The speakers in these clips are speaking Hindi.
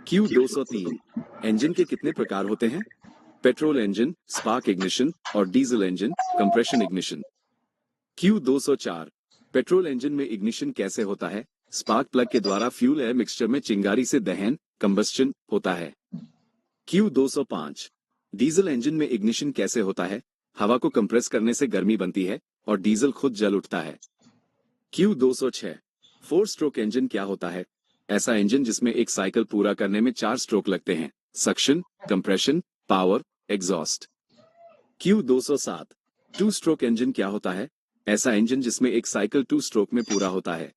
Q203 इंजन के कितने प्रकार होते हैं? पेट्रोल इंजन, स्पार्क इग्निशन और diesel engine, compression ignition. Q204 petrol engine में इग्निशन कैसे होता है? स्पार्क प्लग के द्वारा फ्यूल एयर मिक्सचर में चिंगारी से दहन, कंबस्चन होता है। Q205 डीजल इंजन में इग्निशन कैसे होता है? हवा को कंप्रेस करने से गर्मी बनती है और डीजल खुद जल उठता है। Q206 फोर स्ट्रोक इंजन क्या होता है? ऐसा इंजन जिसमें एक साइकिल पूरा करने में 4 स्ट्रोक लगते हैं, suction, compression, power, exhaust. Q207 two stroke engine क्या होता है? ऐसा इंजन जिसमें एक साइकिल 2 स्ट्रोक में पूरा होता है।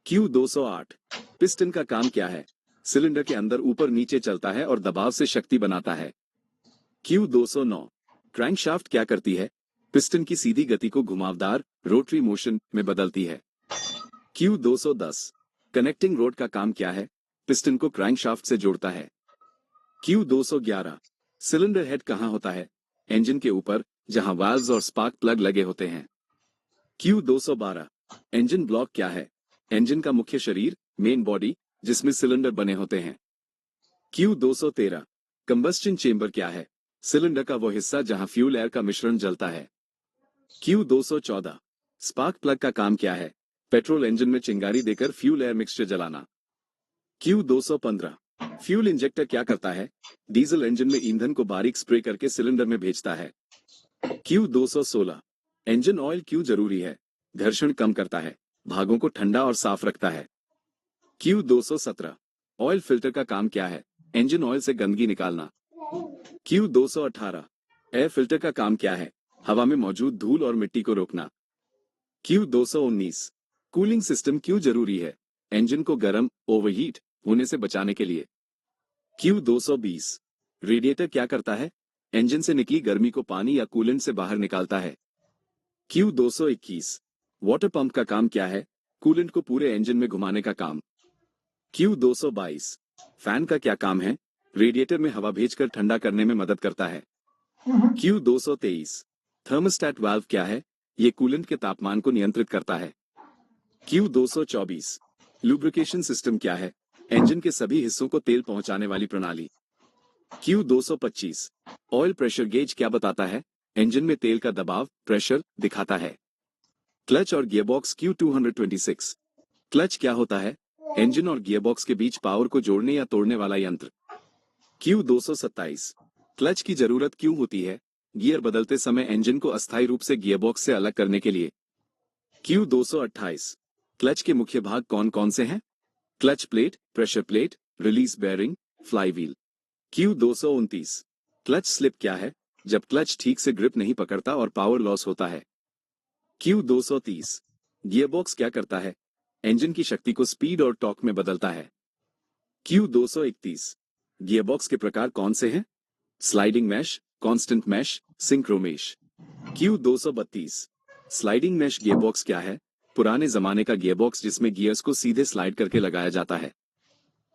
Q208 पिस्टन का काम क्या है? सिलेंडर के अंदर ऊपर नीचे चलता है और दबाव से शक्ति बनाता है। Q209 क्रैंकशाफ्ट क्या करती है? पिस्टन की सीधी गति को घुमावदार रोटरी मोशन में बदलती है। Q210 कनेक्टिंग रोड का काम क्या है? पिस्टन को क्रैंकशाफ्ट से जोड़ता है। Q211 सिलेंडर हेड कहाँ होता है? इंजन के ऊपर, जहां वाल्व्स और स्पार्क प्लग लगे होते हैं। Q212 इंजन ब्लॉक क्या है? इंजन का मुख्य शरीर, मेन बॉडी, जिसमें सिलेंडर बने होते हैं। Q213 कंबस्टन चेंबर क्या है? सिलेंडर का वो हिस्सा जहां फ्यूल एयर का मिश्रण जलता है। Q214 स्पार्क प्लग का काम क्या है? पेट्रोल इंजन में चिंगारी देकर फ्यूल एयर मिक्सचर जलाना। Q215 फ्यूल इंजेक्टर क्या करता है? डीजल इंजन में ईंधन को बारीक स्प्रे करके सिलेंडर में भेजता है। Q216 इंजन ऑयल क्यों जरूरी है? घर्षण कम करता है, भागों को ठंडा और साफ रखता है। Q217 ऑयल फिल्टर का काम क्या है? इंजन ऑयल से गंदगी निकालना। Q218 एयर फिल्टर का काम क्या है? हवा में मौजूद धूल और मिट्टी को रोकना। Q219 कूलिंग सिस्टम क्यों जरूरी है? इंजन को गर्म, ओवरहीट होने से बचाने के लिए। Q220 रेडिएटर क्या करता है? इंजन से निकली गर्मी को पानी या कूलेंट से बाहर निकालता है। Q221 वाटर पंप का काम क्या है? कूलेंट को पूरे इंजन में घुमाने का काम। Q222 फैन का क्या काम है? रेडिएटर में हवा भेजकर ठंडा करने में मदद करता है। Q223 थर्मोस्टेट वाल्व क्या है? ये कूलेंट के तापमान को नियंत्रित करता है। Q224 लुब्रिकेशन सिस्टम क्या है? इंजन के सभी हिस्सों को तेल पहुंचाने वाली प्रणाली। Q225 ऑयल प्रेशर गेज क्या बताता है? इंजन में तेल का दबाव, प्रेशर दिखाता है। क्लच और गियरबॉक्स Q226 क्लच क्या होता है? इंजन और गियरबॉक्स के बीच पावर को जोड़ने या तोड़ने वाला यंत्र। Q227 क्लच की जरूरत क्यों होती है? गियर बदलते समय इंजन को अस्थायी रूप से गियरबॉक्स से अलग करने के लिए। Q228 क्लच के मुख्य भाग कौन कौन से हैं? Clutch plate, pressure plate, release bearing, flywheel. Q229 clutch slip क्या है? जब क्लच ठीक से ग्रिप नहीं पकड़ता और पावर लॉस होता है। Q230 गियरबॉक्स क्या करता है? इंजन की शक्ति को स्पीड और टॉर्क में बदलता है। Q231 गियरबॉक्स के प्रकार कौन से हैं? Sliding mesh, constant mesh, synchromesh. Q232 sliding mesh gearbox क्या है? पुराने जमाने का गियरबॉक्स जिसमें गियर्स को सीधे स्लाइड करके लगाया जाता है।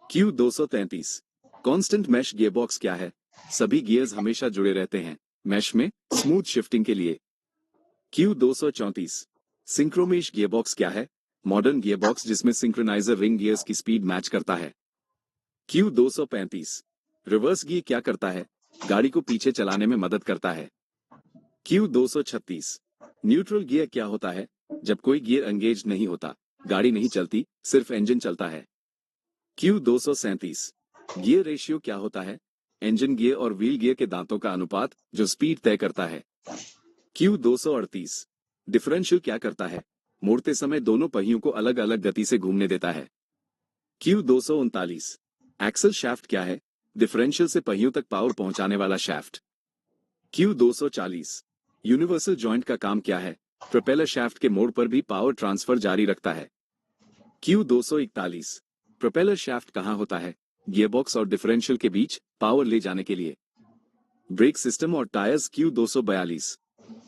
Q233 कांस्टेंट मैश गियरबॉक्स क्या है? सभी गियर्स हमेशा जुड़े रहते हैं मैश में, स्मूथ शिफ्टिंग के लिए। Q234 सिंक्रोमेश गियरबॉक्स क्या है? मॉडर्न गियरबॉक्स जिसमें सिंक्रोनाइजर रिंग गियर्स की स्पीड मैच करता है। Q235 रिवर्स गियर क्या करता है? गाड़ी को पीछे चलाने में मदद करता है। Q236 न्यूट्रल गियर क्या होता है? जब कोई गियर एंगेज नहीं होता, गाड़ी नहीं चलती, सिर्फ इंजन चलता है। Q237 गियर रेशियो क्या होता है? इंजन गियर और व्हील गियर के दांतों का अनुपात जो स्पीड तय करता है। Q238 डिफरेंशियल क्या करता है? मोड़ते समय दोनों पहियों को अलग अलग गति से घूमने देता है। Q239 एक्सल शाफ्ट क्या है? डिफरेंशियल से पहियों तक पावर पहुंचाने वाला शाफ्ट। Q240 यूनिवर्सल जॉइंट का काम क्या है? प्रोपेलर शाफ्ट के मोड़ पर भी पावर ट्रांसफर जारी रखता है। Q241 प्रोपेलर शाफ्ट कहां होता है? गियरबॉक्स और डिफरेंशियल के बीच पावर ले जाने के लिए। ब्रेक सिस्टम और टायर्स Q242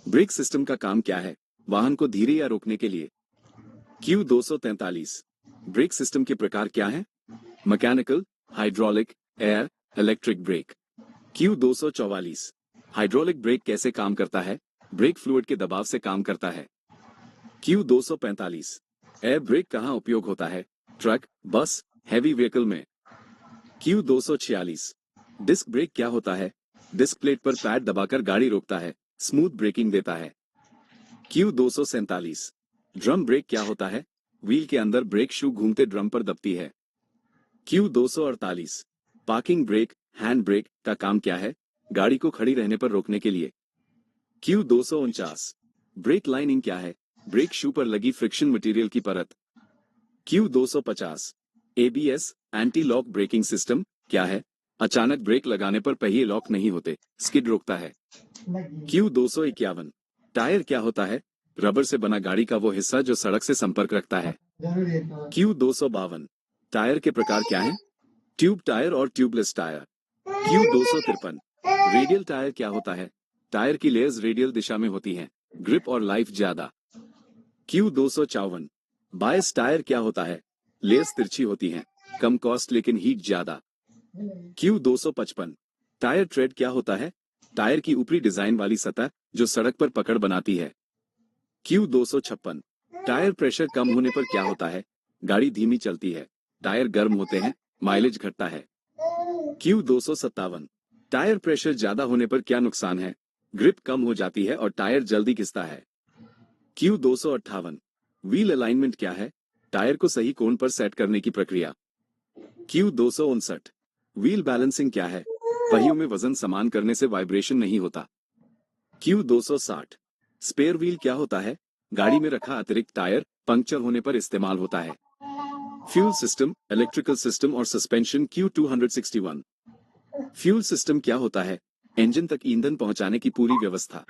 ब्रेक सिस्टम का काम क्या है? वाहन को धीरे या रोकने के लिए। Q243 ब्रेक सिस्टम के प्रकार क्या हैं? Mechanical, hydraulic, air, electric brake. Q244 hydraulic brake कैसे काम करता है? ब्रेक फ्लूइड के दबाव से काम करता है। Q245 एयर ब्रेक कहां उपयोग होता है? ट्रक, बस, हैवी व्हीकल में। Q246 डिस्क ब्रेक क्या होता है? डिस्क प्लेट पर पैड दबाकर गाड़ी रोकता है, स्मूथ ब्रेकिंग देता है। Q247 ड्रम ब्रेक क्या होता है? व्हील के अंदर ब्रेक शू घूमते ड्रम पर दबती है। Q248 parking brake, hand brake का काम क्या है? गाड़ी को खड़ी रहने पर रोकने के लिए। Q249 ब्रेक लाइनिंग क्या है? ब्रेक शू पर लगी फ्रिक्शन मटेरियल की परत। Q250 ABS anti lock braking system क्या है? अचानक ब्रेक लगाने पर पहिए लॉक नहीं होते, स्किड रोकता है। Q251 टायर क्या होता है? रबर से बना गाड़ी का वो हिस्सा जो सड़क से संपर्क रखता है। Q252 टायर के प्रकार क्या हैं? ट्यूब टायर और tubeless tyre. Q253 radial tyre क्या होता है? टायर की लेयर्स रेडियल दिशा में होती हैं, ग्रिप और लाइफ ज्यादा। Q254 बायस टायर क्या होता है? लेयर्स तिरछी होती हैं, कम कॉस्ट लेकिन हीट ज्यादा। Q255 टायर ट्रेड क्या होता है? टायर की ऊपरी डिजाइन वाली सतह जो सड़क पर पकड़ बनाती है। Q256 टायर प्रेशर कम होने पर क्या होता है? गाड़ी धीमी चलती है, टायर गर्म होते हैं, माइलेज घटता है। Q257 टायर प्रेशर ज्यादा होने पर क्या नुकसान है? ग्रिप कम हो जाती है और टायर जल्दी घिसता है। Q258 व्हील अलाइनमेंट क्या है? टायर को सही कोण पर सेट करने की प्रक्रिया। Q259 व्हील बैलेंसिंग क्या है? पहियों में वजन समान करने से वाइब्रेशन नहीं होता। Q260 स्पेयर व्हील क्या होता है? गाड़ी में रखा अतिरिक्त टायर पंक्चर होने पर इस्तेमाल होता है। फ्यूल सिस्टम, इलेक्ट्रिकल सिस्टम और सस्पेंशन। Q261 फ्यूल सिस्टम क्या होता है? इंजन तक ईंधन पहुंचाने की पूरी व्यवस्था।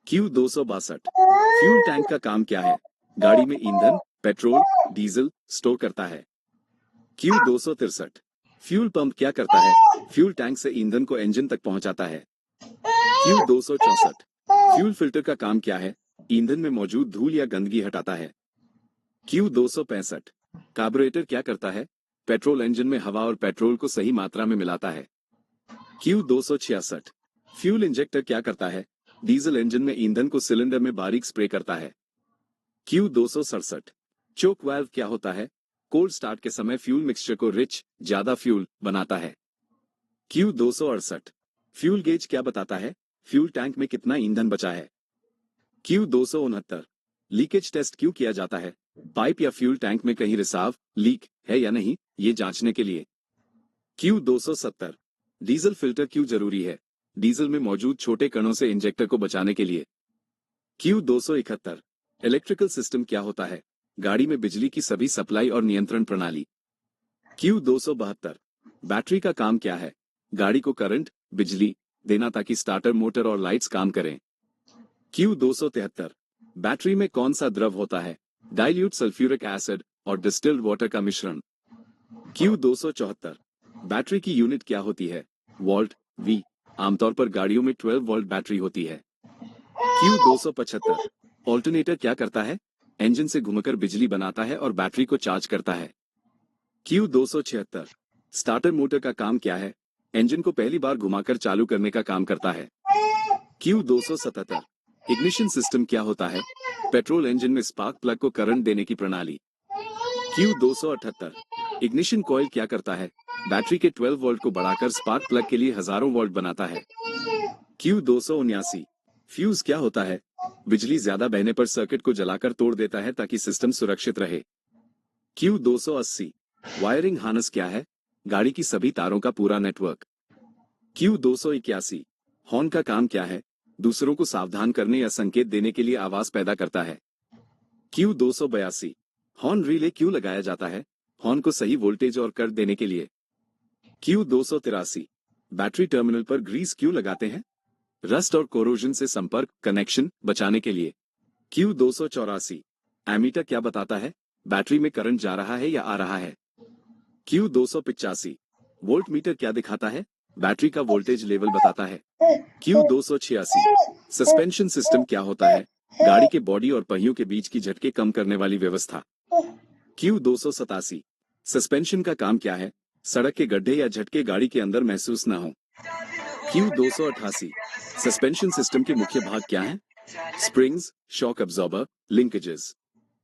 Q262 फ्यूल टैंक का काम क्या है? गाड़ी में ईंधन, पेट्रोल, डीजल स्टोर करता है। Q263 फ्यूल पंप क्या करता है? फ्यूल टैंक से ईंधन को इंजन तक पहुंचाता है। Q264 फ्यूल फिल्टर का काम क्या है? ईंधन में मौजूद धूल या गंदगी हटाता है। Q265 कार्बोरेटर क्या करता है? पेट्रोल इंजन में हवा और पेट्रोल को सही मात्रा में मिलाता है। Q266 फ्यूल इंजेक्टर क्या करता है? डीजल इंजन में ईंधन को सिलेंडर में बारीक स्प्रे करता है। Q267 चोक वाल्व क्या होता है? कोल्ड स्टार्ट के समय फ्यूल मिक्सचर को रिच, ज्यादा फ्यूल बनाता है। Q268 फ्यूल गेज क्या बताता है? फ्यूल टैंक में कितना ईंधन बचा है। Q269 लीकेज टेस्ट क्यों किया जाता है? पाइप या फ्यूल टैंक में कहीं रिसाव, लीक है या नहीं, ये जांचने के लिए। Q270 डीजल फिल्टर क्यों जरूरी है? डीजल में मौजूद छोटे कणों से इंजेक्टर को बचाने के लिए। Q271 इलेक्ट्रिकल सिस्टम क्या होता है? गाड़ी में बिजली की सभी सप्लाई और नियंत्रण प्रणाली। Q272 बैटरी का काम क्या है? गाड़ी को करंट, बिजली देना ताकि स्टार्टर, मोटर और लाइट्स काम करें। Q273 बैटरी में कौन सा द्रव होता है? डाइल्यूट सल्फ्यूरिक एसिड और डिस्टिल्ड वाटर का मिश्रण। Q274 बैटरी की यूनिट क्या होती है? वोल्ट, V आमतौर पर गाड़ियों में 12 वोल्ट बैटरी होती है। Q275 ऑल्टरनेटर क्या करता है? इंजन से घुमाकर बिजली बनाता है और बैटरी को चार्ज करता है। Q276 स्टार्टर मोटर का काम क्या है? इंजन को पहली बार घुमाकर चालू करने का काम करता है। Q277 इग्निशन सिस्टम क्या होता है? पेट्रोल इंजन में स्पार्क प्लग को करंट देने की प्रणाली। Q278 इग्निशन कॉइल क्या करता है? बैटरी के 12 वोल्ट को बढ़ाकर स्पार्क प्लग के लिए हजारों वोल्ट बनाता है। Q279 फ्यूज क्या होता है? बिजली ज्यादा बहने पर सर्किट को जलाकर तोड़ देता है ताकि सिस्टम सुरक्षित रहे। Q280 वायरिंग हार्नेस क्या है? गाड़ी की सभी तारों का पूरा नेटवर्क। Q281 हॉर्न का काम क्या है? दूसरों को सावधान करने या संकेत देने के लिए आवाज पैदा करता है। Q282 हॉर्न रिले क्यों लगाया जाता है? हॉर्न को सही वोल्टेज और कर देने के लिए। Q283 बैटरी टर्मिनल पर ग्रीस क्यों लगाते हैं? रस्ट और कोरोजन से संपर्क, कनेक्शन बचाने के लिए। Q284 एमीटर क्या बताता है? बैटरी में करंट जा रहा है या आ रहा है। Q285 वोल्ट मीटर क्या दिखाता है? बैटरी का वोल्टेज लेवल बताता है। Q286 सस्पेंशन सिस्टम क्या होता है? गाड़ी के बॉडी और पहियों के बीच की झटके कम करने वाली व्यवस्था। Q287 सस्पेंशन का काम क्या है? सड़क के गड्ढे या झटके गाड़ी के अंदर महसूस न हो। Q288 सस्पेंशन सिस्टम के मुख्य भाग क्या हैं? Springs, shock absorber, linkages.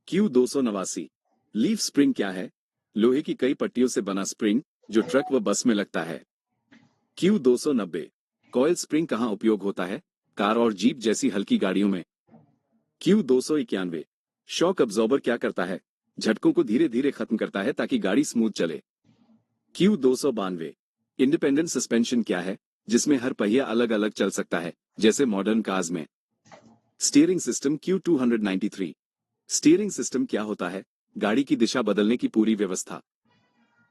Q289 leaf spring क्या है? लोहे की कई पट्टियों से बना स्प्रिंग जो ट्रक व बस में लगता है। Q290 कॉइल स्प्रिंग कहाँ उपयोग होता है? कार और जीप जैसी हल्की गाड़ियों में। Q291 शॉक अब्जॉर्बर क्या करता है? झटकों को धीरे धीरे खत्म करता है ताकि गाड़ी स्मूथ चले। Q292 इंडिपेंडेंट सस्पेंशन क्या है? जिसमें हर पहिया अलग अलग चल सकता है, जैसे मॉडर्न कार्स में। Steering system Q293 steering system क्या होता है? गाड़ी की दिशा बदलने की पूरी व्यवस्था।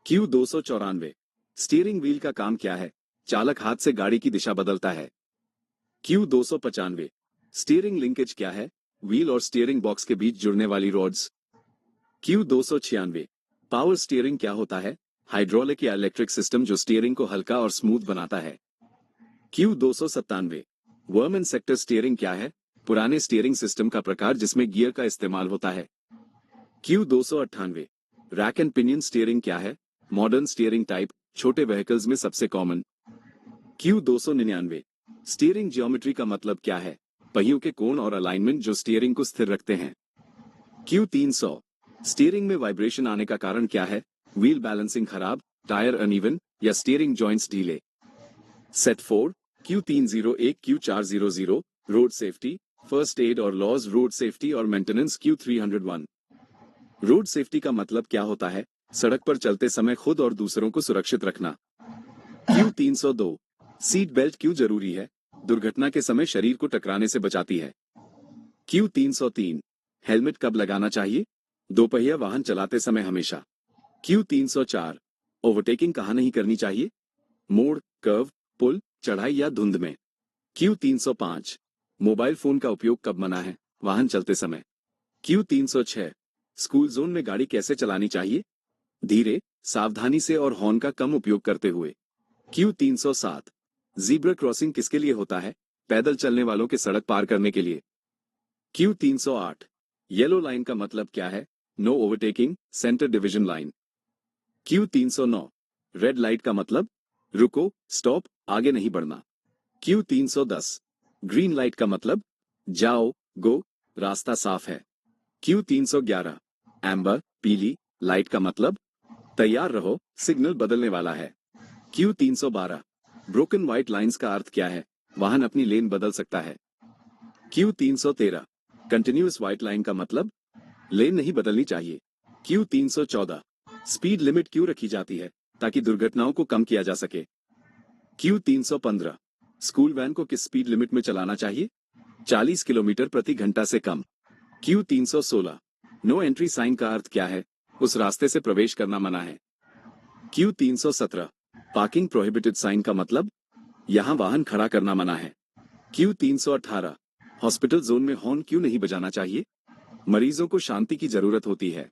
Q294 स्टीयरिंग व्हील का काम क्या है? चालक हाथ से गाड़ी की दिशा बदलता है। Q295 स्टीयरिंग लिंकेज क्या है? व्हील और स्टीयरिंग बॉक्स के बीच जुड़ने वाली रॉड्स। Q296 पावर स्टीयरिंग क्या होता है? हाइड्रोलिक या इलेक्ट्रिक सिस्टम जो स्टीयरिंग को हल्का और स्मूथ बनाता है। Q297 worm and sector steering क्या है? पुराने स्टीयरिंग सिस्टम का प्रकार जिसमें गियर का इस्तेमाल होता है। Q298 rack and pinion steering क्या है? मॉडर्न स्टीयरिंग टाइप, छोटे व्हीकल्स में सबसे कॉमन। Q299 स्टीयरिंग ज्योमेट्री का मतलब क्या है? पहियों के कोण और अलाइनमेंट जो स्टीयरिंग को स्थिर रखते हैं। Q300 स्टीयरिंग में वाइब्रेशन आने का कारण क्या है? व्हील बैलेंसिंग खराब, टायर अनइवन या स्टीयरिंग जॉइंट्स ढीले। Set 4 Q301 Q400 road safety, first aid और लॉज रोड सेफ्टी और मेंटेनेंस। Q301 रोड सेफ्टी का मतलब क्या होता है? सड़क पर चलते समय खुद और दूसरों को सुरक्षित रखना। Q302 सीट बेल्ट क्यों जरूरी है? दुर्घटना के समय शरीर को टकराने से बचाती है। Q303 हेलमेट कब लगाना चाहिए? दोपहिया वाहन चलाते समय हमेशा। Q304 ओवरटेकिंग कहाँ नहीं करनी चाहिए? मोड़, कर्व, पुल, चढ़ाई या धुंध में। Q305 मोबाइल फोन का उपयोग कब मना है? वाहन चलते समय। Q306 स्कूल जोन में गाड़ी कैसे चलानी चाहिए? धीरे, सावधानी से और हॉर्न का कम उपयोग करते हुए। Q307 जीब्रा क्रॉसिंग किसके लिए होता है? पैदल चलने वालों के सड़क पार करने के लिए। Q308 येलो लाइन का मतलब क्या है? No overtaking, centre division line. Q309 red light का मतलब? रुको, स्टॉप, आगे नहीं बढ़ना। Q310 ग्रीन लाइट का मतलब? जाओ, गो, रास्ता साफ है। Q311 एम्बर, पीली, लाइट का मतलब? तैयार रहो, सिग्नल बदलने वाला है। Q312 ब्रोकन व्हाइट लाइंस का अर्थ क्या है? वाहन अपनी लेन बदल सकता है। Q313 कंटिन्यूअस व्हाइट लाइन का मतलब? लेन नहीं बदलनी चाहिए। Q314 स्पीड लिमिट क्यों रखी जाती है? ताकि दुर्घटनाओं को कम किया जा सके। Q315 स्कूल वैन को किस स्पीड लिमिट में चलाना चाहिए? 40 किलोमीटर प्रति घंटा से कम। Q316 नो एंट्री साइन का अर्थ क्या है? उस रास्ते से प्रवेश करना मना है। Q317 पार्किंग प्रोहिबिटेड साइन का मतलब? यहां वाहन खड़ा करना मना है। Q318 हॉस्पिटल जोन में हॉर्न क्यों नहीं बजाना चाहिए? मरीजों को शांति की जरूरत होती है।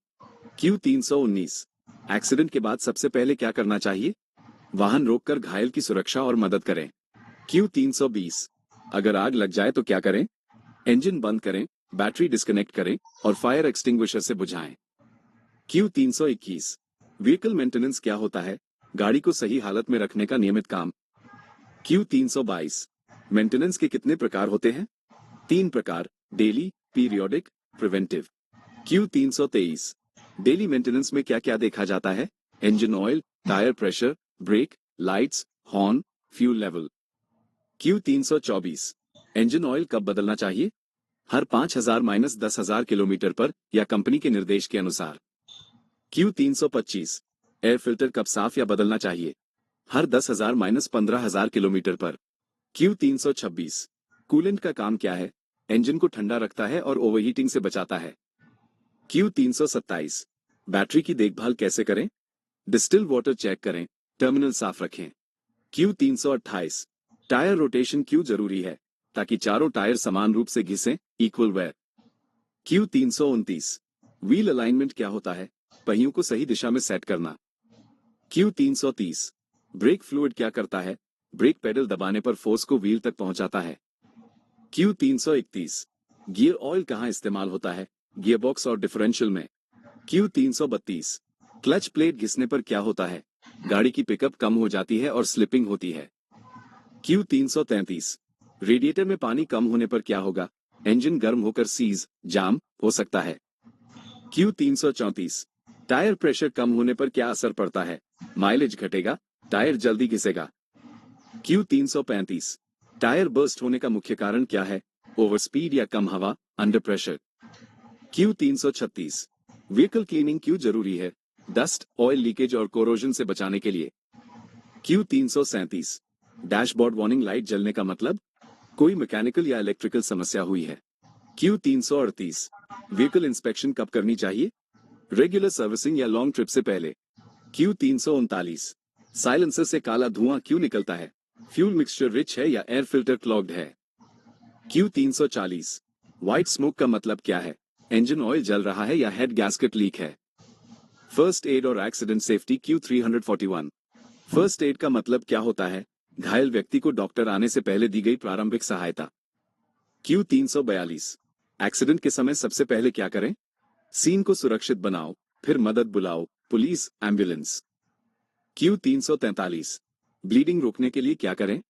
Q319 एक्सीडेंट के बाद सबसे पहले क्या करना चाहिए? वाहन रोककर घायल की सुरक्षा और मदद करें। Q320 अगर आग लग जाए तो क्या करें? इंजन बंद करें, बैटरी डिस्कनेक्ट करें और फायर एक्सटिंग्विशर से बुझाएं। Q321 व्हीकल मेंटेनेंस क्या होता है? गाड़ी को सही हालत में रखने का नियमित काम। Q322 मेंटेनेंस के कितने प्रकार होते हैं? 3 प्रकार, daily, periodic, preventive. Q323 daily maintenance में क्या क्या देखा जाता है? Engine oil, tyre pressure, brake, lights, horn, fuel level. Q324 engine oil कब बदलना चाहिए? हर 5000-10,000 किलोमीटर पर या कंपनी के निर्देश के अनुसार। Q325 एयर फिल्टर कब साफ या बदलना चाहिए? हर 10,000-15,000 किलोमीटर पर। Q326 कूलेंट का काम क्या है? इंजन को ठंडा रखता है और ओवरहीटिंग से बचाता है। Q327 बैटरी की देखभाल कैसे करें? डिस्टिल वाटर चेक करें, टर्मिनल साफ रखें। Q328 टायर रोटेशन क्यों जरूरी है? ताकि चारों टायर समान रूप से घिसें, equal wear. Q329 wheel alignment क्या होता है? पहियों को सही दिशा में सेट करना। Q330 ब्रेक फ्लूइड क्या करता है? ब्रेक पेडल दबाने पर फोर्स को व्हील तक पहुंचाता है। Q331 गियर ऑयल कहां इस्तेमाल होता है? गियरबॉक्स और डिफरेंशियल में। Q332 क्लच प्लेट घिसने पर क्या होता है? गाड़ी की पिकअप कम हो जाती है और स्लिपिंग होती है। Q333 रेडिएटर में पानी कम होने पर क्या होगा? इंजन गर्म होकर सीज, जाम हो सकता है। Q334 टायर प्रेशर कम होने पर क्या असर पड़ता है? माइलेज घटेगा, टायर जल्दी घिसेगा। Q335 टायर बर्स्ट होने का मुख्य कारण क्या है? ओवर स्पीड या कम हवा, under pressure. Q336 vehicle cleaning क्यों जरूरी है? डस्ट, ऑयल लीकेज और कोरोजन से बचाने के लिए। Q337 डैशबोर्ड वार्निंग लाइट जलने का मतलब? कोई मैकेनिकल या इलेक्ट्रिकल समस्या हुई है। Q338 व्हीकल इंस्पेक्शन कब करनी चाहिए? रेगुलर सर्विसिंग या लॉन्ग ट्रिप से पहले। Q339 साइलेंसर से काला धुआं क्यों निकलता है? फ्यूल मिक्सचर रिच है या एयर फिल्टर क्लॉग्ड है। Q340 व्हाइट स्मोक का मतलब क्या है? इंजन ऑयल जल रहा है या हेड गैस्केट लीक है। फर्स्ट एड और accident safety Q341 first aid का मतलब क्या होता है? घायल व्यक्ति को डॉक्टर आने से पहले दी गई प्रारंभिक सहायता। Q342 एक्सीडेंट के समय सबसे पहले क्या करें? सीन को सुरक्षित बनाओ, फिर मदद बुलाओ, पुलिस, एम्बुलेंस। Q343 ब्लीडिंग रोकने के लिए क्या करें?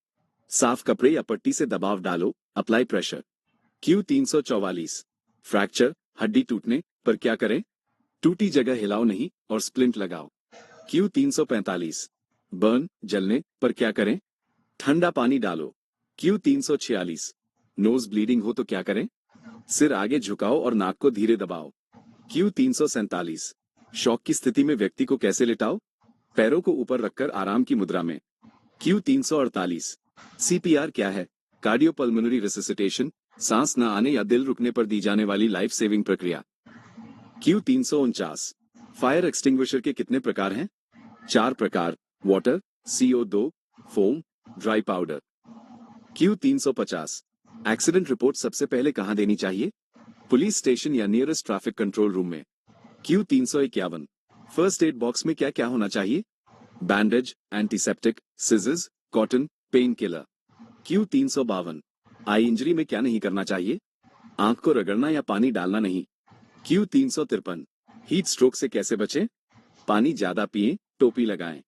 साफ कपड़े या पट्टी से दबाव डालो, अप्लाई प्रेशर। Q344 फ्रैक्चर, हड्डी टूटने पर क्या करें? टूटी जगह हिलाओ नहीं और स्प्लिंट लगाओ। Q345 बर्न, जलने पर क्या करें? ठंडा पानी डालो। Q346 नोज ब्लीडिंग हो तो क्या करें? सिर आगे झुकाओ और नाक को धीरे दबाओ। Q347 शॉक की स्थिति में व्यक्ति को कैसे लिटाओ? पैरों को ऊपर रखकर आराम की मुद्रा में। Q348 CPR क्या है? कार्डियोपल्मोनरी रिससिटेशन, सांस न आने या दिल रुकने पर दी जाने वाली लाइफ सेविंग प्रक्रिया। Q349 फायर एक्सटिंग्विशर के कितने प्रकार हैं? 4 प्रकार, water, CO2, foam, dry powder. Q350 accident report सबसे पहले कहां देनी चाहिए? पुलिस स्टेशन या नियरेस्ट ट्रैफिक कंट्रोल रूम में। Q351 फर्स्ट एड बॉक्स में क्या क्या होना चाहिए? Bandage, antiseptic, scissors, cotton, pain killer. Q352 आई इंजरी में क्या नहीं करना चाहिए? आंख को रगड़ना या पानी डालना नहीं। Q353 हीट स्ट्रोक से कैसे बचें? पानी ज्यादा पिएं, टोपी लगाएं।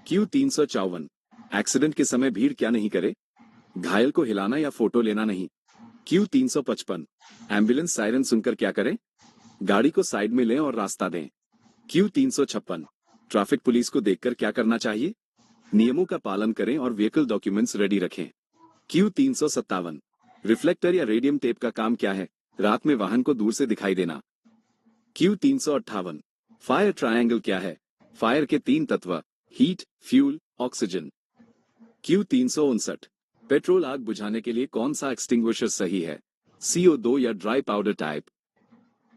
Q354 एक्सीडेंट के समय भीड़ क्या नहीं करे? घायल को हिलाना या फोटो लेना नहीं। Q355 एम्बुलेंस सायरन सुनकर क्या करें? गाड़ी को साइड में लें और रास्ता दें। Q356 ट्रैफिक पुलिस को देखकर क्या करना चाहिए? नियमों का पालन करें और व्हीकल डॉक्यूमेंट्स रेडी रखें। Q357 रिफ्लेक्टर या रेडियम टेप का काम क्या है? रात में वाहन को दूर से दिखाई देना। Q358 फायर ट्रायंगल क्या है? फायर के 3 तत्व, heat, fuel, oxygen. Q359 petrol आग बुझाने के लिए कौन सा एक्सटिंग्विशर सही है? CO2 या dry powder type.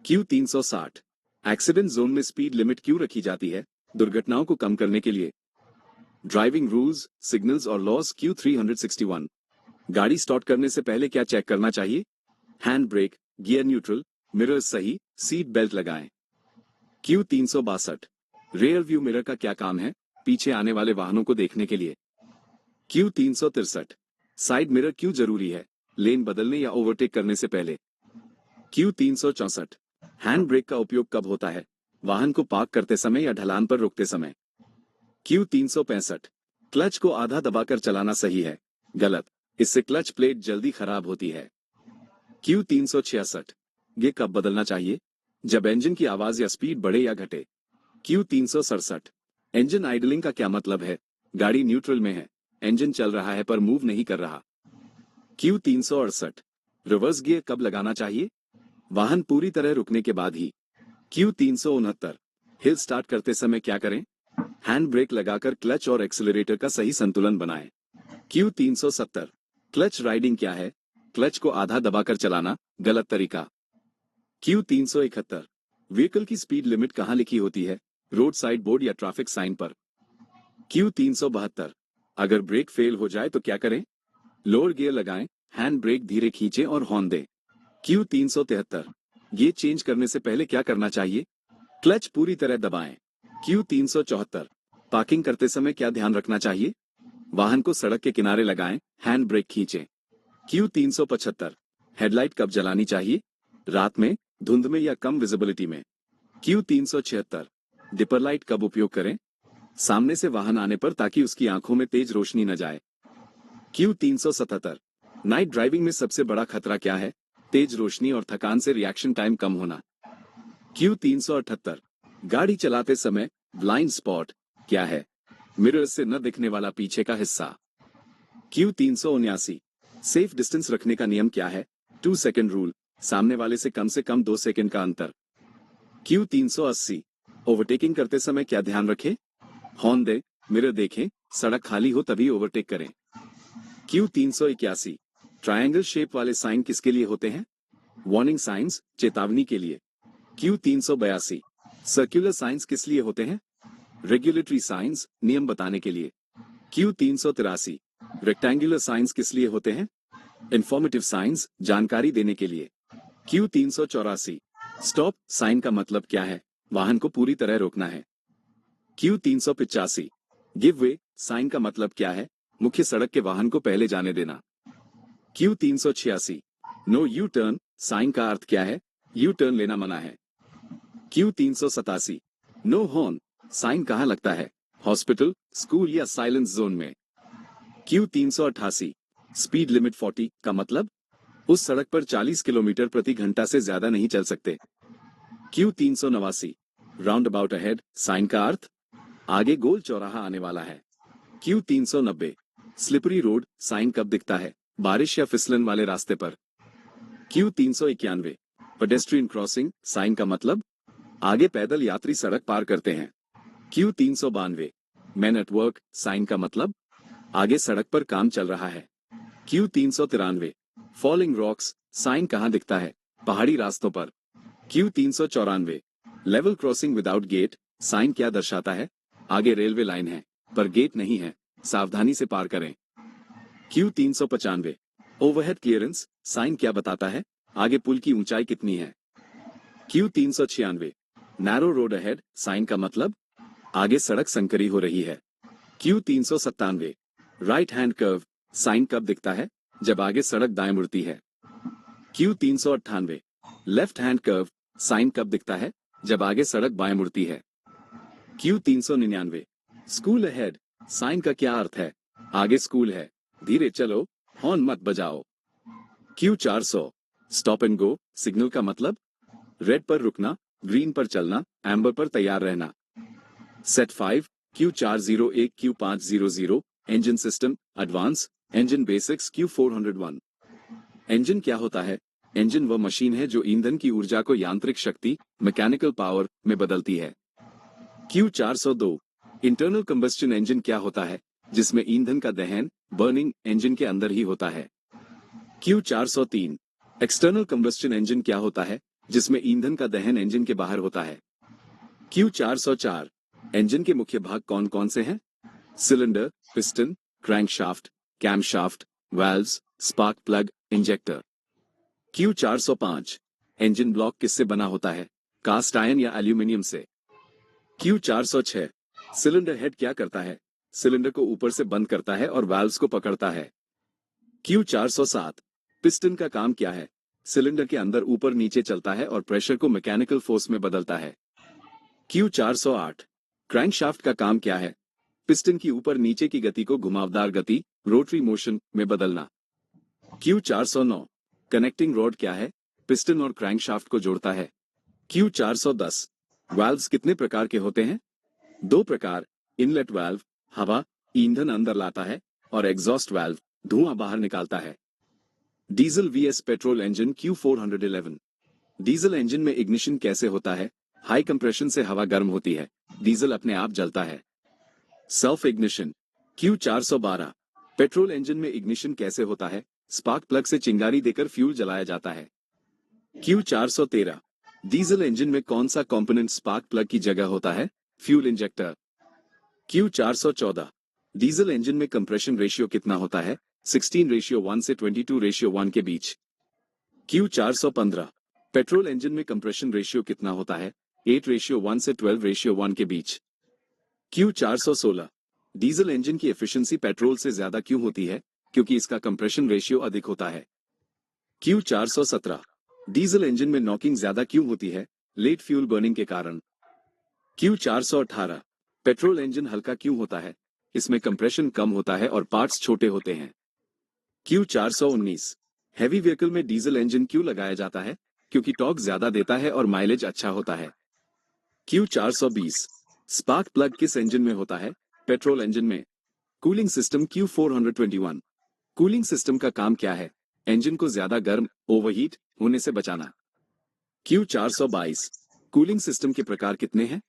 Q360 accident zone में स्पीड लिमिट क्यों रखी जाती है? दुर्घटनाओं को कम करने के लिए। ड्राइविंग रूल्स, सिग्नल्स और लॉज Q361 गाड़ी स्टार्ट करने से पहले क्या चेक करना चाहिए? Hand brake, gear neutral, mirrors सही, सीट बेल्ट लगाएं। Q362 रेयर व्यू मिरर का क्या काम है? पीछे आने वाले वाहनों को देखने के लिए। Q363 साइड मिरर क्यों जरूरी है? लेन बदलने या ओवरटेक करने से पहले। Q364 हैंड ब्रेक का उपयोग कब होता है? वाहन को पार्क करते समय या ढलान पर रोकते समय। Q365 क्लच को आधा दबाकर चलाना सही है, गलत, इससे क्लच प्लेट जल्दी खराब होती है। Q366 गे कब बदलना चाहिए? जब इंजन की आवाज या स्पीड बढ़े या घटे। Q367 इंजन आइडलिंग का क्या मतलब है? गाड़ी न्यूट्रल में है, इंजन चल रहा है पर मूव नहीं कर रहा। Q368 रिवर्स गियर कब लगाना चाहिए? वाहन पूरी तरह रुकने के बाद ही। Q369 हिल स्टार्ट करते समय क्या करें? हैंड ब्रेक लगाकर क्लच और एक्सीलरेटर का सही संतुलन बनाएं। Q370 क्लच राइडिंग क्या है? क्लच को आधा दबाकर चलाना, गलत तरीका। Q371 व्हीकल की स्पीड लिमिट कहां लिखी होती है? रोड साइड बोर्ड या ट्रैफिक साइन पर। Q372 अगर ब्रेक फेल हो जाए तो क्या करें? लोअर गियर लगाएं, हैंड ब्रेक धीरे खींचें और हॉर्न दें। Q373 गियर चेंज करने से पहले क्या करना चाहिए? क्लच पूरी तरह दबाएं। Q374 पार्किंग करते समय क्या ध्यान रखना चाहिए? वाहन को सड़क के किनारे लगाएं, हैंड ब्रेक खींचें। Q375 हेडलाइट कब जलानी चाहिए? रात में, धुंध में या कम विजिबिलिटी में। Q376 डिपर लाइट कब उपयोग करें? सामने से वाहन आने पर ताकि उसकी आंखों में तेज रोशनी न जाए। Q377 नाइट ड्राइविंग में सबसे बड़ा खतरा क्या है? तेज रोशनी और थकान से रिएक्शन टाइम कम होना। Q378 गाड़ी चलाते समय ब्लाइंड स्पॉट, क्या है? मिरर से न दिखने वाला पीछे का हिस्सा। Q379 सेफ डिस्टेंस रखने का नियम क्या है? 2 सेकंड रूल, सामने वाले से कम 2 सेकंड का अंतर। Q380 ओवरटेकिंग करते समय क्या ध्यान रखें? हॉर्न दे, मिरर देखें, सड़क खाली हो तभी ओवरटेक करें। Q381 ट्रायंगल शेप वाले साइन किसके लिए होते हैं? वार्निंग साइंस, चेतावनी के लिए। Q382 सर्कुलर साइंस किस लिए होते हैं? रेगुलेटरी साइंस, नियम बताने के लिए। Q383 रेक्टेंगुलर साइंस किस लिए होते हैं? इंफॉर्मेटिव साइंस, जानकारी देने के लिए। Q384 स्टॉप साइन का मतलब क्या है? वाहन को पूरी तरह रोकना है। Q385 गिव वे साइन का मतलब क्या है? मुख्य सड़क के वाहन को पहले जाने देना। Q386 no U turn sign का अर्थ क्या है? यू टर्न लेना मना है। Q387 नो हॉर्न साइन कहाँ लगता है? हॉस्पिटल, स्कूल या साइलेंस जोन में। Q388 स्पीड लिमिट 40 का मतलब? उस सड़क पर 40 किलोमीटर प्रति घंटा से ज्यादा नहीं चल सकते। Q389 round about ahead sign का अर्थ? आगे गोल चौराहा आने वाला है। Q390 स्लिपरी रोड साइन कब दिखता है? बारिश या फिसलन वाले रास्ते पर। Q391 पेडेस्ट्रियन क्रॉसिंग साइन का मतलब? आगे पैदल यात्री सड़क पार करते हैं। Q392 man at work sign का मतलब? आगे सड़क पर काम चल रहा है। Q393 फॉलिंग रॉक्स साइन कहाँ दिखता है? पहाड़ी रास्तों पर। Q394 level crossing without gate sign क्या दर्शाता है? आगे रेलवे लाइन है पर गेट नहीं है, सावधानी से पार करें। Q395 ओवरहेड क्लियरेंस साइन क्या बताता है? आगे पुल की ऊंचाई कितनी है। Q396 narrow road ahead sign का मतलब? आगे सड़क संकरी हो रही है। Q397 right hand curve sign कब दिखता है? जब आगे सड़क दाएं मुड़ती है। Q398 left hand curve sign कब दिखता है? जब आगे सड़क बाएं मुड़ती है। Q399 स्कूल अहेड साइन का क्या अर्थ है? आगे स्कूल है, धीरे चलो, हॉर्न मत बजाओ। Q400 stop and go signal का मतलब? रेड पर रुकना, ग्रीन पर चलना, एम्बर पर तैयार रहना। Set 5 Q401 Q500 engine system advance engine basics Q401 engine क्या होता है? इंजन वह मशीन है जो ईंधन की ऊर्जा को यांत्रिक शक्ति मैकेनिकल पावर में बदलती है। Q402 इंटरनल कंबस्शन इंजन क्या होता है? जिसमें ईंधन का दहन बर्निंग इंजन के अंदर ही होता है। Q403 एक्सटर्नल कंबस्शन इंजन क्या होता है? जिसमें ईंधन का दहन इंजन के बाहर होता है। Q404 इंजन के मुख्य भाग कौन कौन से हैं? Cylinder, piston, crankshaft, camshaft, valves, spark plug, injector. Q405 engine block किससे बना होता है? कास्ट आयरन या एल्यूमिनियम से। Q406 सिलेंडर हेड क्या करता है? सिलेंडर को ऊपर से बंद करता है और वाल्व्स को पकड़ता है। Q407 पिस्टन का काम क्या है? सिलेंडर के अंदर ऊपर नीचे चलता है और प्रेशर को मैकेनिकल फोर्स में बदलता है। Q408 क्रैंकशाफ्ट का काम क्या है? पिस्टन की ऊपर नीचे की गति को घुमावदार गति रोटरी मोशन में बदलना। Q409 कनेक्टिंग रॉड क्या है? पिस्टन और क्रैंकशाफ्ट को जोड़ता है। Q410 वाल्व्स कितने प्रकार के होते हैं? 2 प्रकार, इनलेट वाल्व हवा ईंधन अंदर लाता है और एग्जॉस्ट वाल्व धुआं बाहर निकालता है। Diesel vs petrol engine Q411 diesel engine में इग्निशन कैसे होता है? हाई कंप्रेशन से हवा गर्म होती है, डीजल अपने आप जलता है। Self ignition Q412 petrol engine में इग्निशन कैसे होता है? स्पार्क प्लग से चिंगारी देकर फ्यूल जलाया जाता है। Q413 डीजल इंजन में कौन सा कंपोनेंट स्पार्क प्लग की जगह होता है? Fuel injector. Q414 diesel engine में कंप्रेशन रेशियो कितना होता है? 16:1 से 22:1 के बीच। Q415 पेट्रोल इंजन में कंप्रेशन रेशियो कितना होता है? 8:1 से 12:1 के बीच। Q416 डीजल इंजन की एफिशिएंसी पेट्रोल से ज्यादा क्यों होती है? क्योंकि इसका कंप्रेशन रेशियो अधिक होता है। Q417 डीजल इंजन में नॉकिंग ज्यादा क्यों होती है? लेट फ्यूल बर्निंग के कारण। Q418 पेट्रोल इंजन हल्का क्यों होता है? इसमें कंप्रेशन कम होता है और पार्ट्स छोटे होते हैं। Q419 हैवी व्हीकल में डीजल इंजन क्यों लगाया जाता है? क्योंकि टॉर्क ज्यादा देता है और माइलेज अच्छा होता है। Q420 स्पार्क प्लग किस इंजन में होता है? पेट्रोल इंजन में। Cooling system Q421। Cooling system का काम क्या है? इंजन को ज्यादा गर्म, ओवरहीट होने से बचाना। Q422। कूलिंग सिस्टम के प्रकार कितने हैं?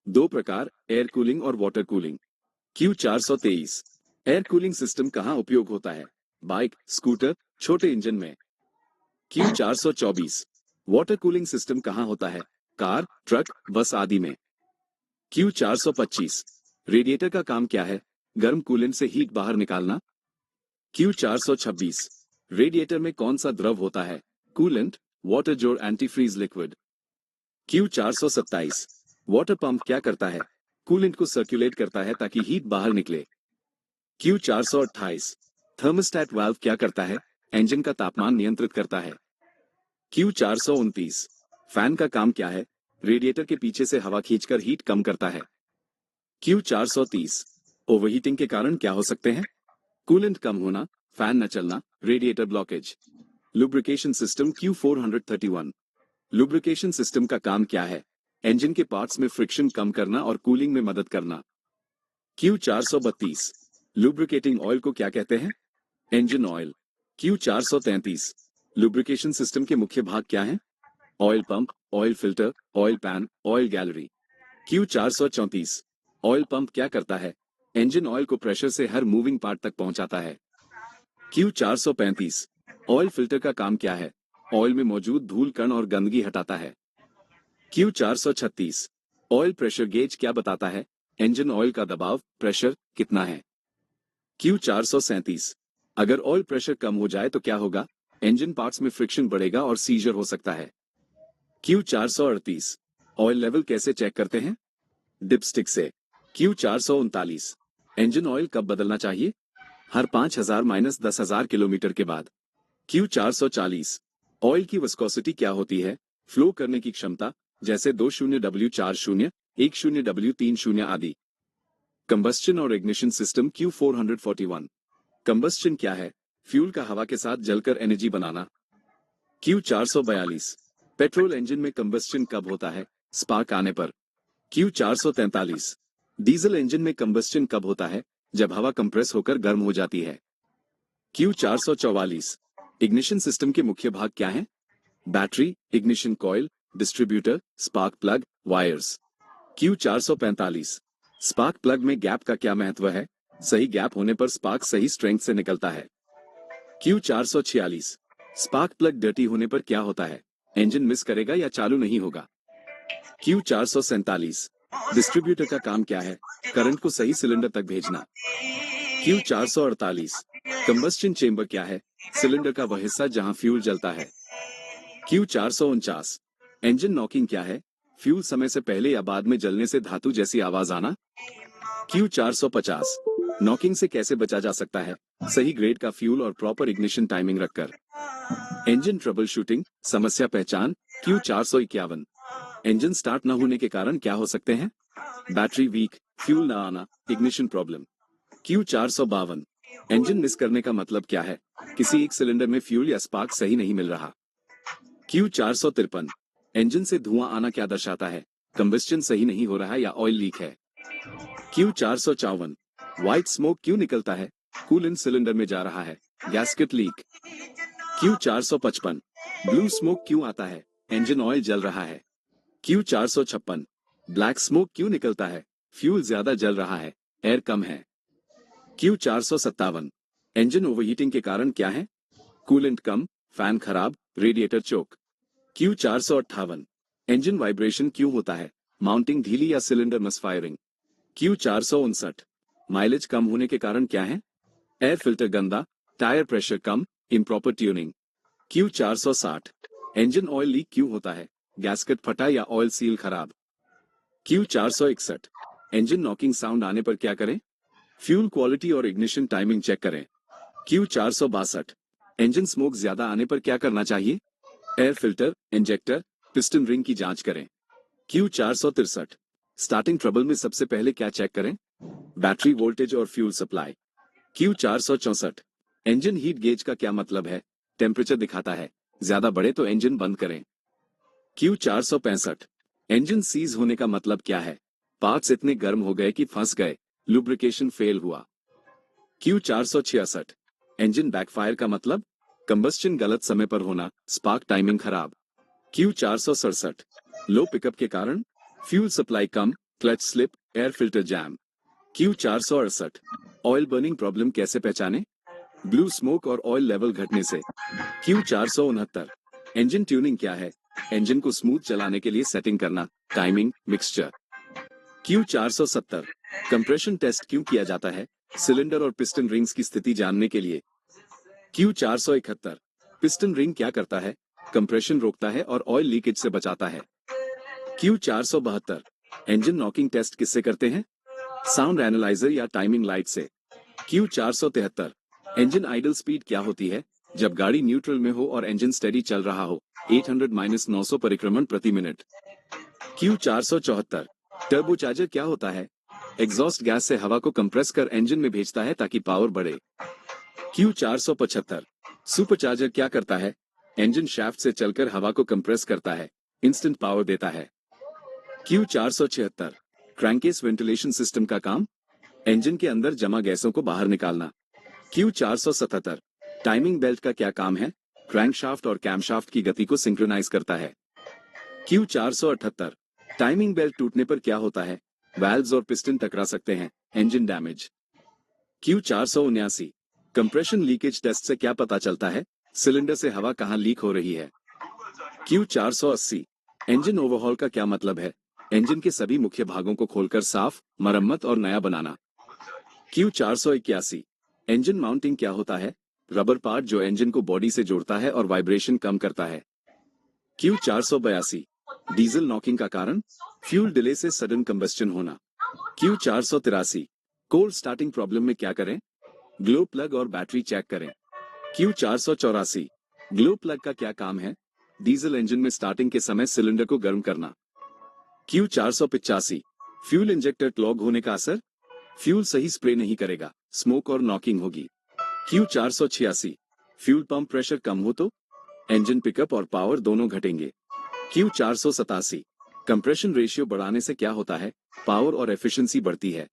दो प्रकार, एयर कूलिंग और water cooling. Q423। Air cooling system कहाँ उपयोग होता है? बाइक, स्कूटर, छोटे इंजन में। Q424। वाटर कूलिंग सिस्टम कहाँ होता है? कार, ट्रक, बस आदि में। Q425। रेडिएटर का काम क्या है? गर्म कूलेंट से हीट बाहर निकालना। Q426। रेडिएटर में कौन सा द्रव होता है? कूलेंट, वाटर जोर antifreeze liquid. Q427। Water pump क्या करता है? कूलेंट को सर्कुलेट करता है ताकि हीट बाहर निकले। Q428। थर्मोस्टेट वाल्व क्या करता है? इंजन का तापमान नियंत्रित करता है। Q429। फैन का काम क्या है? रेडिएटर के पीछे से हवा खींचकर हीट कम करता है। Q430। ओवरहीटिंग के कारण क्या हो सकते हैं? कूलेंट कम होना, फैन न चलना, radiator blockage. Lubrication system Q431। Lubrication system का काम क्या है? इंजन के पार्ट्स में फ्रिक्शन कम करना और कूलिंग में मदद करना। Q432। लुब्रिकेटिंग ऑयल को क्या कहते हैं? Engine oil. Q433। Lubrication system के मुख्य भाग क्या हैं? Oil pump, oil filter, oil pan, oil gallery. Q434। Oil pump क्या करता है? इंजन ऑयल को प्रेशर से हर मूविंग पार्ट तक पहुंचाता है। Q435। ऑयल फिल्टर का काम क्या है? ऑयल में मौजूद धूल कण और गंदगी हटाता है। Q436। ऑयल प्रेशर गेज क्या बताता है? इंजन ऑयल का दबाव, प्रेशर कितना है। Q437। अगर ऑयल प्रेशर कम हो जाए तो क्या होगा? इंजन पार्ट्स में फ्रिक्शन बढ़ेगा और सीजर हो सकता है। Q438। ऑयल लेवल कैसे चेक करते हैं? डिपस्टिक से। Q439। इंजन ऑयल कब बदलना चाहिए? हर 5000-10,000 किलोमीटर के बाद। Q440। ऑयल की विस्कोसिटी क्या होती है? फ्लो करने की क्षमता, जैसे 20W40, 10W30 आदि। कंबस्शन और इग्निशन सिस्टम Q441। कंबस्शन क्या है? फ्यूल का हवा के साथ जलकर एनर्जी बनाना। Q442। पेट्रोल इंजन में कंबस्शन कब होता है? स्पार्क आने पर। Q443। डीजल इंजन में कंबस्शन कब होता है? जब हवा कंप्रेस होकर गर्म हो जाती है। Q444। इग्निशन सिस्टम के मुख्य भाग क्या हैं? Battery, ignition coil, distributor, spark plug, wires. Q445। Spark plug में गैप का क्या महत्व है? सही गैप होने पर स्पार्क सही स्ट्रेंथ से निकलता है। Q446। स्पार्क प्लग डर्टी होने पर क्या होता है? इंजन मिस करेगा या चालू नहीं होगा। Q447। डिस्ट्रीब्यूटर का काम क्या है? करंट को सही सिलेंडर तक भेजना। Q448। कंबस्शन चेंबर क्या है? सिलेंडर का वह हिस्सा जहां फ्यूल जलता है। Q449। इंजन नॉकिंग क्या है? फ्यूल समय से पहले या बाद में जलने से धातु जैसी आवाज आना। Q450। नॉकिंग से कैसे बचा जा सकता है? सही ग्रेड का फ्यूल और प्रॉपर इग्निशन टाइमिंग रखकर। इंजन ट्रबल शूटिंग, समस्या पहचान Q451। इंजन स्टार्ट न होने के कारण क्या हो सकते हैं? बैटरी वीक, फ्यूल न आना, ignition problem. Q452। Engine miss करने का मतलब क्या है? किसी एक सिलेंडर में फ्यूल या स्पार्क सही नहीं मिल रहा। Q453। इंजन से धुआं आना क्या दर्शाता है? कंबस्शन सही नहीं हो रहा या ऑयल लीक है। Q454। व्हाइट स्मोक क्यों निकलता है? कूलेंट सिलेंडर में जा रहा है, gasket leak. Q455। Blue smoke क्यों आता है? इंजन ऑयल जल रहा है। Q456। ब्लैक स्मोक क्यों निकलता है? फ्यूल ज्यादा जल रहा है, एयर कम है। Q457। इंजन ओवरहीटिंग के कारण क्या है? कूलेंट कम, फैन खराब, रेडिएटर चोक। Q458। इंजन वाइब्रेशन क्यों होता है? माउंटिंग ढीली या सिलेंडर मिसफायरिंग। Q459। माइलेज कम होने के कारण क्या है? एयर फिल्टर गंदा, टायर प्रेशर कम, improper tuning. Q460। Engine oil leak क्यों होता है? गैस्केट फटा या ऑयल सील खराब। Q461। इंजन नॉकिंग साउंड आने पर क्या करें? फ्यूल क्वालिटी और इग्निशन टाइमिंग चेक करें। Q462। इंजन स्मोक ज्यादा आने पर क्या करना चाहिए? Air filter, injector, piston ring की जांच करें। Q463। स्टार्टिंग ट्रबल में सबसे पहले क्या चेक करें? बैटरी वोल्टेज और fuel supply. Q464। Engine heat gauge का क्या मतलब है? टेम्परेचर दिखाता है, ज्यादा बढ़े तो इंजन बंद करें। Q465। इंजन सीज होने का मतलब क्या है? पार्ट्स इतने गर्म हो गए कि फंस गए, लुब्रिकेशन फेल हुआ। Q466 इंजन बैकफायर का मतलब कंबस्शन गलत समय पर होना, स्पार्क टाइमिंग खराब। Q467 लो पिकअप के कारण फ्यूल सप्लाई कम, clutch slip, air filter jam. Q468 oil burning problem कैसे पहचाने? ब्लू स्मोक और ऑयल लेवल घटने से। Q469 इंजन ट्यूनिंग क्या है? इंजन को स्मूथ चलाने के लिए सेटिंग करना, timing, mixture. Q470 compression test क्यों किया जाता है? सिलेंडर और पिस्टन रिंग्स की स्थिति जानने के लिए। Q471 पिस्टन रिंग क्या करता है? कंप्रेशन रोकता है और ऑयल लीकेज से बचाता है। Q472 इंजन नॉकिंग टेस्ट किससे करते हैं? साउंड एनालाइजर या टाइमिंग लाइट से। Q473 इंजन आइडल स्पीड क्या होती है? जब गाड़ी न्यूट्रल में हो और इंजन स्टेडी चल रहा हो, 800-900 परिक्रमण प्रति मिनट। Q474 टर्बोचार्जर क्या होता है? एग्जॉस्ट गैस से हवा को कंप्रेस कर इंजन में भेजता है ताकि पावर बढ़े। Q475 सुपरचार्जर क्या करता है? इंजन शाफ्ट से चलकर हवा को कंप्रेस करता है, इंस्टेंट पावर देता है। Q476 क्रैंकेस वेंटिलेशन सिस्टम का काम, इंजन के अंदर जमा गैसों को बाहर निकालना। Q477 टाइमिंग बेल्ट का क्या काम है? क्रैंकशाफ्ट और कैमशाफ्ट की गति को सिंक्रोनाइज करता है। Q478 टाइमिंग बेल्ट टूटने पर क्या होता है? वाल्व्स और पिस्टन टकरा सकते हैं, engine damage. Q479 compression leakage test से क्या पता चलता है? सिलेंडर से हवा कहां लीक हो रही है। Q480 इंजन ओवरहॉल का क्या मतलब है? इंजन के सभी मुख्य भागों को खोलकर साफ, मरम्मत और नया बनाना। Q481 इंजन माउंटिंग क्या होता है? रबर पार्ट जो इंजन को बॉडी से जोड़ता है और वाइब्रेशन कम करता है। Q482 डीजल नॉकिंग का कारण, फ्यूल डिले से सडन कंबस्टन होना। Q483 कोल्ड स्टार्टिंग प्रॉब्लम में क्या करें? ग्लो प्लग और बैटरी चेक करें। Q484 ग्लो प्लग का क्या काम है? डीजल इंजन में स्टार्टिंग के समय सिलेंडर को गर्म करना। Q485 फ्यूल इंजेक्टर क्लॉग होने का असर, फ्यूल सही स्प्रे नहीं करेगा, स्मोक और नॉकिंग होगी। Q486 फ्यूल पंप प्रेशर कम हो तो इंजन पिकअप और पावर दोनों घटेंगे। Q487 कंप्रेशन रेशियो बढ़ाने से क्या होता है? पावर और एफिशिएंसी बढ़ती है।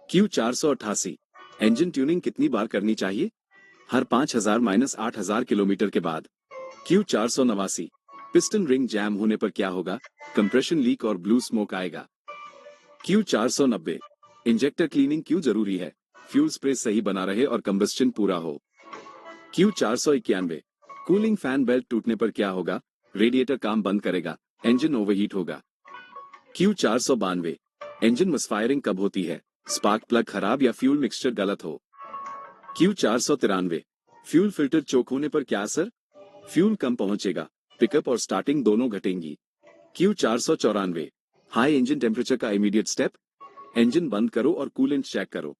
Q488 इंजन ट्यूनिंग कितनी बार करनी चाहिए? हर 5000-8000 किलोमीटर के बाद। Q489 पिस्टन रिंग जैम होने पर क्या होगा? कंप्रेशन लीक और ब्लू स्मोक आएगा। Q490 इंजेक्टर क्लीनिंग क्यों जरूरी है? फ्यूल स्प्रे सही बना रहे और कंबस्टन पूरा हो। Q491 कूलिंग फैन बेल्ट टूटने पर क्या होगा? रेडिएटर काम बंद करेगा, इंजन ओवरहीट होगा। Q492 इंजन मिसफायरिंग कब होती है? स्पार्क प्लग खराब या फ्यूल मिक्सचर गलत हो। Q493 फ्यूल फिल्टर चोक होने पर क्या असर? फ्यूल कम पहुंचेगा, पिकअप और स्टार्टिंग दोनों घटेंगी। Q494 हाई इंजन टेम्परेचर का इमीडिएट स्टेप, इंजन बंद करो और कूलेंट चेक करो।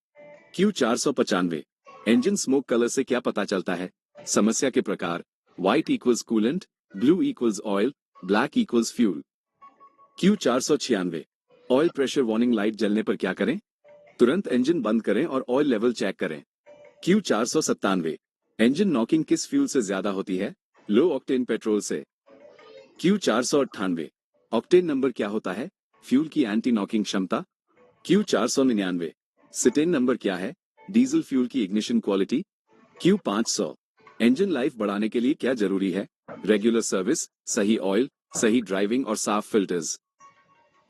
Q495 इंजन स्मोक कलर से क्या पता चलता है? समस्या के प्रकार, white equals coolant, blue equals oil, black equals fuel. Q496 oil pressure warning light जलने पर क्या करें? तुरंत इंजन बंद करें और ऑयल लेवल चेक करें। Q497 इंजन नॉकिंग किस फ्यूल से ज्यादा होती है? लो ऑक्टेन पेट्रोल से। Q498 ऑक्टेन नंबर क्या होता है? फ्यूल की एंटी नॉकिंग क्षमता। Q499 सिटेन नंबर क्या है? डीजल फ्यूल की ignition quality. Q500 engine life बढ़ाने के लिए क्या जरूरी है? रेगुलर सर्विस, सही ऑयल, सही ड्राइविंग और साफ फिल्टर्स।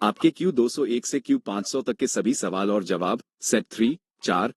आपके Q201 से Q500 तक के सभी सवाल और जवाब सेट 3, 4,